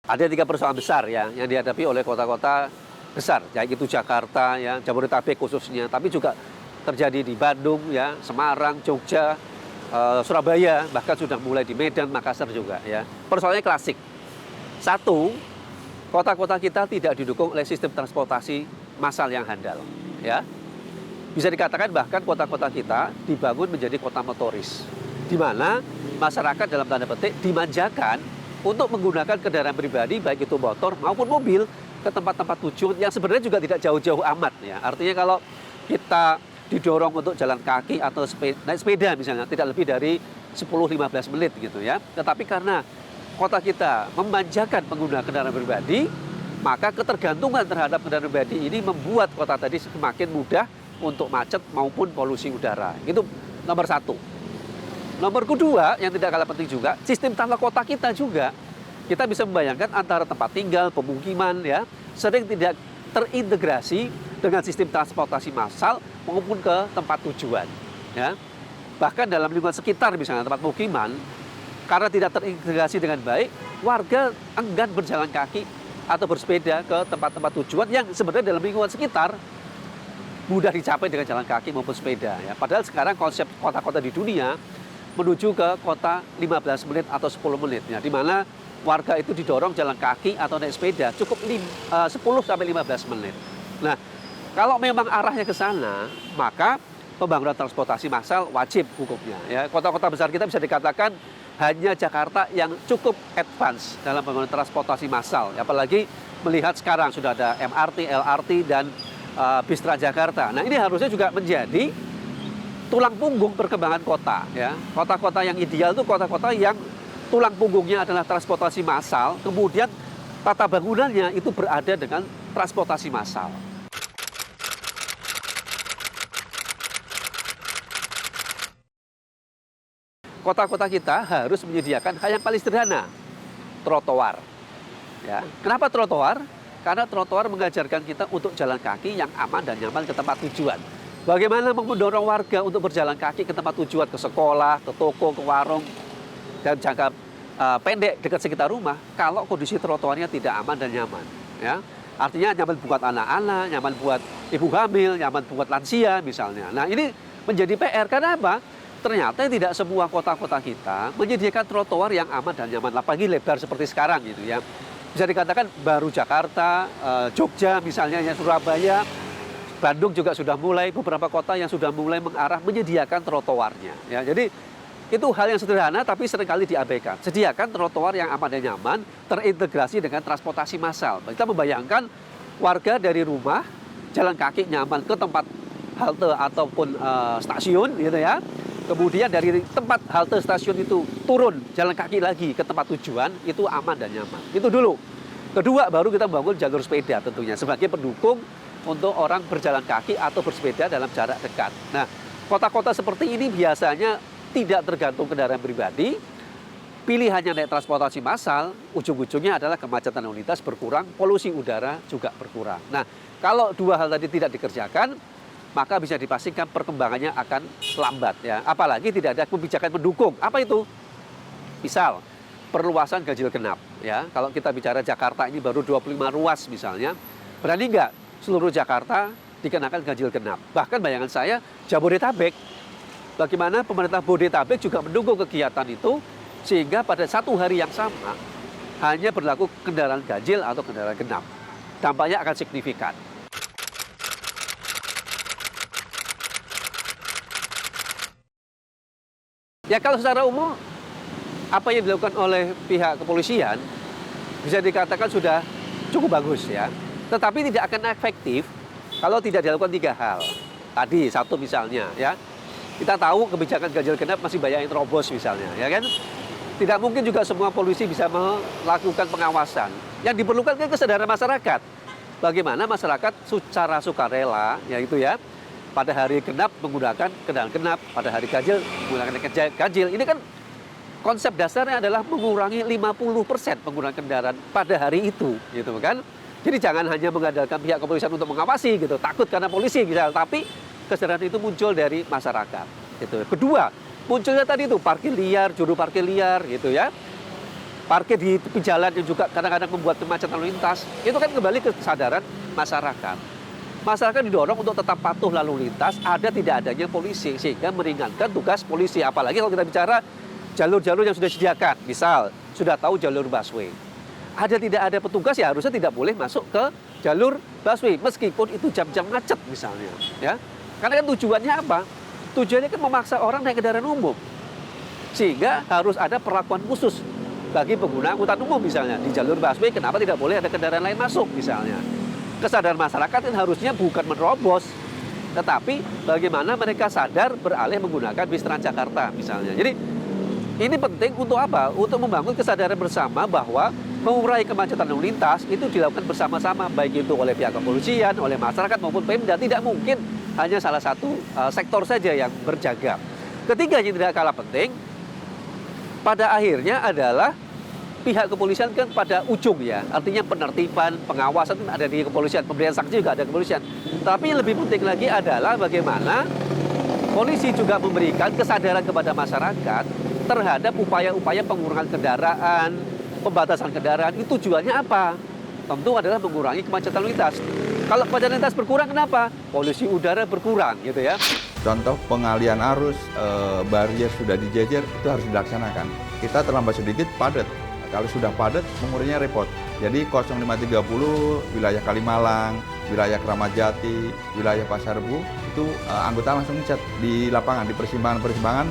Ada 3 persoalan besar ya yang dihadapi oleh kota-kota besar, baik itu Jakarta ya, Jabodetabek khususnya, tapi juga terjadi di Bandung ya, Semarang, Jogja, Surabaya, bahkan sudah mulai di Medan, Makassar juga ya. Persoalannya klasik. Satu, kota-kota kita tidak didukung oleh sistem transportasi massal yang handal ya. Bisa dikatakan bahkan kota-kota kita dibangun menjadi kota motoris, di mana masyarakat dalam tanda petik dimanjakan untuk menggunakan kendaraan pribadi, baik itu motor maupun mobil, ke tempat-tempat tujuan yang sebenarnya juga tidak jauh-jauh amat ya. Artinya kalau kita didorong untuk jalan kaki atau naik sepeda misalnya, tidak lebih dari 10-15 menit gitu ya. Tetapi karena kota kita memanjakan pengguna kendaraan pribadi, maka ketergantungan terhadap kendaraan pribadi ini membuat kota tadi semakin mudah untuk macet maupun polusi udara. Itu nomor satu. Nomor kedua yang tidak kalah penting juga, sistem tata kota kita juga. Kita bisa membayangkan antara tempat tinggal, pemukiman ya, sering tidak terintegrasi dengan sistem transportasi massal maupun ke tempat tujuan. Ya. Bahkan dalam lingkungan sekitar misalnya tempat pemukiman, karena tidak terintegrasi dengan baik, warga enggan berjalan kaki atau bersepeda ke tempat-tempat tujuan yang sebenarnya dalam lingkungan sekitar mudah dicapai dengan jalan kaki maupun sepeda. Ya. Padahal sekarang konsep kota-kota di dunia menuju ke kota 15 menit atau 10 menit, ya, di mana warga itu didorong jalan kaki atau naik sepeda cukup 10-15 menit. Nah, kalau memang arahnya ke sana, maka pembangunan transportasi massal wajib hukumnya. Ya. Kota-kota besar kita bisa dikatakan hanya Jakarta yang cukup advance dalam pembangunan transportasi massal. Apalagi melihat sekarang sudah ada MRT, LRT, dan bis Transjakarta. Nah, ini harusnya juga menjadi tulang punggung perkembangan kota. Ya. Kota-kota yang ideal itu kota-kota yang tulang punggungnya adalah transportasi massal, kemudian tata bangunannya itu berada dengan transportasi massal. Kota-kota kita harus menyediakan hal yang paling sederhana, trotoar. Ya. Kenapa trotoar? Karena trotoar mengajarkan kita untuk jalan kaki yang aman dan nyaman ke tempat tujuan. Bagaimana mendorong warga untuk berjalan kaki ke tempat tujuan, ke sekolah, ke toko, ke warung, dan jangka pendek dekat sekitar rumah, kalau kondisi trotoarnya tidak aman dan nyaman. Ya. Artinya nyaman buat anak-anak, nyaman buat ibu hamil, nyaman buat lansia misalnya. Nah, ini menjadi PR. Karena apa? Ternyata tidak semua kota-kota kita menyediakan trotoar yang aman dan nyaman, apalagi lebar seperti sekarang gitu ya. Bisa dikatakan baru Jakarta, Jogja misalnya, ya, Surabaya, Bandung juga sudah mulai, beberapa kota yang sudah mulai mengarah menyediakan trotoarnya. Ya, jadi itu hal yang sederhana tapi seringkali diabaikan. Sediakan trotoar yang aman dan nyaman, terintegrasi dengan transportasi massal. Kita membayangkan warga dari rumah jalan kaki nyaman ke tempat halte ataupun stasiun, gitu ya. Kemudian dari tempat halte stasiun itu turun jalan kaki lagi ke tempat tujuan, itu aman dan nyaman. Itu dulu. Kedua, baru kita membangun jalur sepeda tentunya sebagai pendukung untuk orang berjalan kaki atau bersepeda dalam jarak dekat. Nah, kota-kota seperti ini biasanya tidak tergantung kendaraan pribadi, pilihannya naik transportasi massal, ujung-ujungnya adalah kemacetan lalu lintas berkurang, polusi udara juga berkurang. Nah, kalau dua hal tadi tidak dikerjakan, maka bisa dipastikan perkembangannya akan lambat. Ya. Apalagi tidak ada kebijakan mendukung. Apa itu? Misal, perluasan ganjil genap. Ya. Kalau kita bicara Jakarta ini baru 25 ruas misalnya, berani nggak seluruh Jakarta dikenakan ganjil genap? Bahkan bayangan saya, Jabodetabek, bagaimana pemerintah Bodetabek juga mendukung kegiatan itu, sehingga pada satu hari yang sama hanya berlaku kendaraan ganjil atau kendaraan genap. Dampaknya akan signifikan. Ya, kalau secara umum apa yang dilakukan oleh pihak kepolisian bisa dikatakan sudah cukup bagus ya. Tetapi tidak akan efektif kalau tidak dilakukan 3 hal. Tadi satu misalnya ya. Kita tahu kebijakan ganjil genap masih banyak yang terobos misalnya, ya kan? Tidak mungkin juga semua polisi bisa melakukan pengawasan. Yang diperlukan kan kesadaran masyarakat. Bagaimana masyarakat secara sukarela, yaitu ya, pada hari genap menggunakan kendaraan genap, pada hari ganjil menggunakan ganjil. Ini kan konsep dasarnya adalah mengurangi 50% penggunaan kendaraan pada hari itu, gitu kan? Jadi jangan hanya mengandalkan pihak kepolisian untuk mengawasi, gitu. Takut karena polisi, misalnya, tapi kesadaran itu muncul dari masyarakat. Gitu. Kedua, munculnya tadi itu parkir liar, juru parkir liar, gitu ya. parkir di tepi jalan yang juga kadang-kadang membuat kemacetan lalu lintas. Itu kan kembali ke kesadaran masyarakat. Masyarakat didorong untuk tetap patuh lalu lintas, ada tidak adanya polisi, sehingga meringankan tugas polisi. Apalagi kalau kita bicara jalur-jalur yang sudah disediakan, misal sudah tahu jalur busway. Ada tidak ada petugas ya harusnya tidak boleh masuk ke jalur busway, meskipun itu jam-jam macet misalnya. Ya, karena kan tujuannya apa? Tujuannya kan memaksa orang naik kendaraan umum. Sehingga harus ada perlakuan khusus bagi pengguna angkutan umum misalnya. Di jalur busway kenapa tidak boleh ada kendaraan lain masuk misalnya. Kesadaran masyarakat kan harusnya bukan menerobos, tetapi bagaimana mereka sadar beralih menggunakan bis Transjakarta misalnya. Jadi ini penting untuk apa? Untuk membangun kesadaran bersama bahwa mengurai kemacetan lalu lintas itu dilakukan bersama-sama, baik itu oleh pihak kepolisian, oleh masyarakat maupun Pemda. Tidak mungkin hanya salah satu sektor saja yang berjaga. Ketiga yang tidak kalah penting, pada akhirnya adalah pihak kepolisian kan pada ujung ya, artinya penertiban, pengawasan ada di kepolisian, pemberian sanksi juga ada kepolisian. Tapi yang lebih penting lagi adalah bagaimana polisi juga memberikan kesadaran kepada masyarakat terhadap upaya-upaya pengurangan kendaraan, pembatasan kendaraan. Itu tujuannya apa? Tentu adalah mengurangi kemacetan lalu lintas. Kalau kemacetan lintas berkurang, kenapa? Polusi udara berkurang gitu ya. Contoh pengalian arus, barier sudah dijejer, itu harus dilaksanakan. Kita terlambat sedikit, padat. Kalau sudah padat, mengurainya repot. Jadi 0530, wilayah Kalimalang, wilayah Kramat Jati, wilayah Pasar Rebo, itu anggota langsung ngecat di lapangan, di persimpangan-persimpangan.